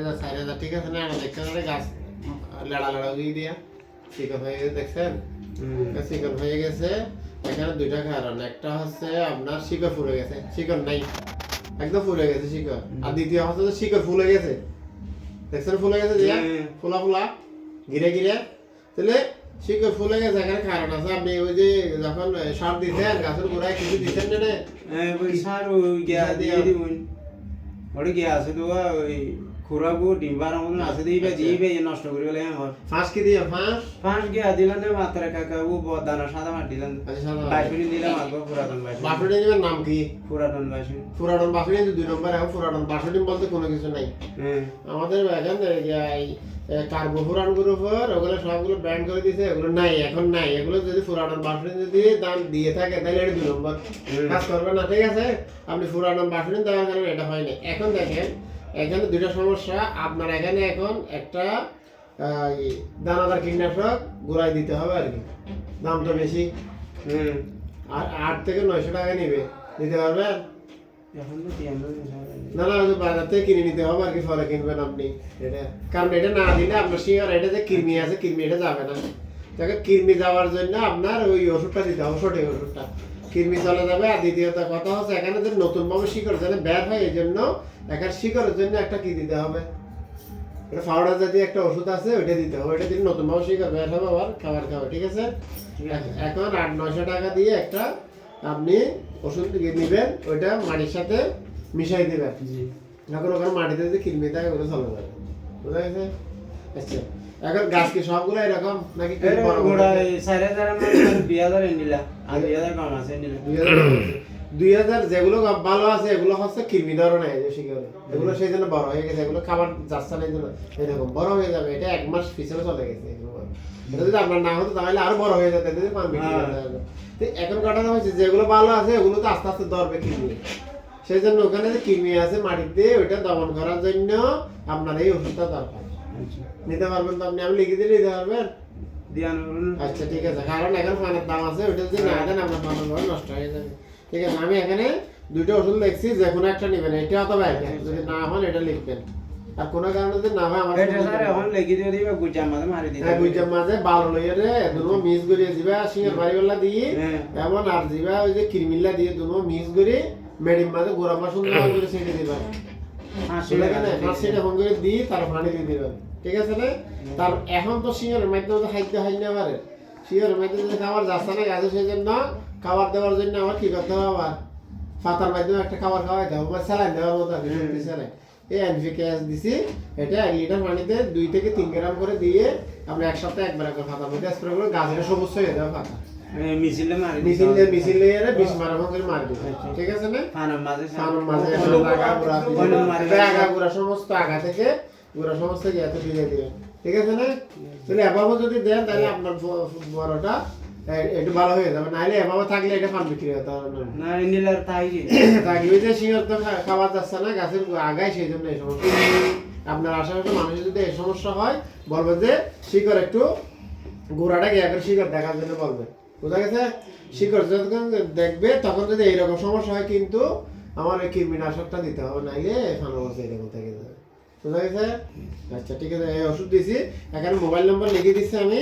4,000 ঠিক আছে না? আমরা দেখছেন একটা গাছ লড়া দিয়ে দিয়া চিকন হয়ে গেছে দেখছেন? চিকন হয়ে গেছে। এখানে দুইটা কারণ, একটা হচ্ছে আপনার শিকড় ফুলে গেছে, শিকড় নাই, একদম ফুলে গেছে শিকড়। আর দ্বিতীয় হচ্ছে যে শিকড় ফুলে গেছে, দেখছেন ফুলে গেছে যে ফুলা ফুলা ঘিরে ঘিরে, তাহলে শিকড় ফুলে গেছে। এখানে কারণ আছে, আপনি ওই যে যখন সার দিতেন গাছের গোড়ায় কিছু দিতেন না? ওই সার ওই গিয়া দিয়ে দিবেন, ওটা গিয়া আছে তো ওই খুরাবো ডিম্বার মতন আছে দিবে দিবে নষ্ট করে গেলে হয়। ফাঁস কি দিয়ে ফাঁস গিয়া দিলেন না মাত্রা কাকা ও দানা সাদা মার দিলেন, বাইশুনি দিলাম আগে পুরাতন বাইশুনি। বাসুডিন এর নাম কি? পুরাতন বাইশুনি। পুরাতন বাসুডিন 2 নম্বর, এখন পুরাতন বাসুডিন বলতে কোনো কিছু নাই আমাদের এখানে। কার্বোফুরান গ্রুপের ওগুলো সবগুলো ব্যান্ড করে দিয়েছে, এগুলো নাই, এখন নাই। এগুলো যদি পুরাতন বাসুডিন যদি দাম দিয়ে থাকে তাহলে এটা 2 নম্বর কাজ করবে না, ঠিক আছে? আপনি পুরাতন বাসুডিন দেওয়ার কারণে এটা হয়নি। এখন দেখেন এখানে দুইটা সমস্যা আপনার। এখানে এখন একটা দানাদার কীটনাশক গোড়ায় দিতে হবে আর কি, দাম তো বেশি। আর 8 থেকে 900 টাকা নিবে, দিতে পারবেন? না না, বাজার থেকে কিনে নিতে হবে আর কি, ফলে কিনবেন আপনি এটা। কারণ এটা না দিলে আপনার শিওর এটা যে কৃমি আছে, কৃমি এটা যাবে না। তাকে কৃমি যাওয়ার জন্য আপনার ওই ওষুধটা দিতে হবে, সঠিক ওষুধটা, কৃমি চলে যাবে। আর দ্বিতীয়ত কথা হচ্ছে এখানে যে নতুনভাবে শিকড় যেন বের হয়, এই জন্য এখানে শিকড়ের জন্য একটা কি দিতে হবে, এটা পাউডার জাতীয় একটা ওষুধ আছে, ওইটা দিতে হবে। ওইটা দিলে নতুনভাবে শিকড় বের হবে, আবার খাবার খাবে, ঠিক আছে? এখন 800-900 টাকা দিয়ে একটা আপনি ওষুধ নেবেন, ওইটা মাটির সাথে মিশাই দেবেন। এখন ওখানে মাটিতে যদি কৃমি থাকে ওগুলো চলে যাবে, বুঝা গেছে? আচ্ছা, এখন গাছ কি সবগুলো এরকম নাকি? 2000 যেগুলো ভালো আছে এগুলো হচ্ছে কৃমি ধরনের, এগুলো সেই জন্য বড় হয়ে গেছে, এগুলো খাবার যাচ্ছে না, এই জন্য এরকম বড় হয়ে যাবে। এটা 1 মাস পিছনে চলে গেছে। এটা যদি আপনার না হতো তাহলে আরো বড় হয়ে যেত, যদি এখন কাটানো হয়েছে। যেগুলো ভালো আছে ওগুলো তো আস্তে আস্তে ধরবে কৃমি, সেই জন্য ওখানে যে কৃমি আছে মাটিতে ওইটা দমন করার জন্য আপনার এই ওষুধটা দরকার। নিতে পারবেন তো আপনি? আমি লিখে দিলে নিতে পারবেন? আচ্ছা ঠিক আছে, কারণ এখন পানের দাম আছে, ওইটা যদি না দেন আপনার পানের ঘর নষ্ট হয়ে যাবে, ঠিক আছে? আমি এখানে 2টা ওষুধ লিখছি, যে কোনো একটা নেবেন, এটা অথবা এটা। যদি না হয় এটা লিখবেন, আর কোনো কারণে যদি না হয় আমার গুজার মাঝে ভালো লইয়ে রে দুনো মিক্স করিয়ে দিবা, সিঙ্গার বাড়িওয়ালা দিয়ে এমন আর দিবা ওই যে কিরমিল্লা দিয়ে দুনো মিক্স করে মেডিম মাঝে গোড়া মাছ সুন্দর করে ছেড়ে দিবা, এখন করে দিয়ে তার পানি দিয়ে দিবেন, ঠিক আছে না? তার এখন তো সিঙ্গারের মাধ্যমে তো খাইতে হয় না, আবার সিঙ্গারের মাধ্যমে যদি খাবার যাচ্ছে না গাছে, সেই জন্য খাবার দেওয়ার জন্য আমার কি করতে হবে, আবার পাতার মাধ্যমে একটা খাবার খাওয়াইতে হবে, স্যালাইন দেওয়ার মতো আর কি, স্যালাইন। এই এনপিকেএস দিছি, এটা 1 লিটার পানিতে 2 থেকে 3 গ্রাম করে দিয়ে আপনি এক সপ্তাহে একবার করে পাতার মধ্যে স্প্রে করে গাছের সবুজ হয়ে যাবে পাতা। মিছিলে 20 মারাম করে মারি দিবেন, ঠিক আছে না? আগা গুড়া সমস্ত আগা থেকে গুড়া সমস্ত ইয়াতে দিয়ে দিবেন, ঠিক আছে না? তাহলে এভাবে যদি দেন তাহলে আপনার বড়টা একটু ভালো হয়ে যাবে, নাহলে এভাবে থাকলে এটা পান বিক্রি হতে হবে না। থাকি ওই যে শিওর তো খাওয়া যাচ্ছে না গাছের আগায়, সেই জন্য এই সমস্যা। আপনার আশেপাশে মানুষের যদি এই সমস্যা হয় বলবে যে শিকড় একটু গোড়াটা গিয়ে করে শিকড় দেখার জন্য বলবে, বুঝা গেছে? শিকড় যখন দেখবে তখন যদি এইরকম সমস্যা হয় কিন্তু আমার এই কৃমিনাশকটা দিতে হবে, নাইলে ফানো বসে এরকম থেকে যাবে, বুঝা গেছে? আচ্ছা ঠিক আছে, এই ওষুধ দিছি, এখানে মোবাইল নাম্বার লিখে দিচ্ছি আমি।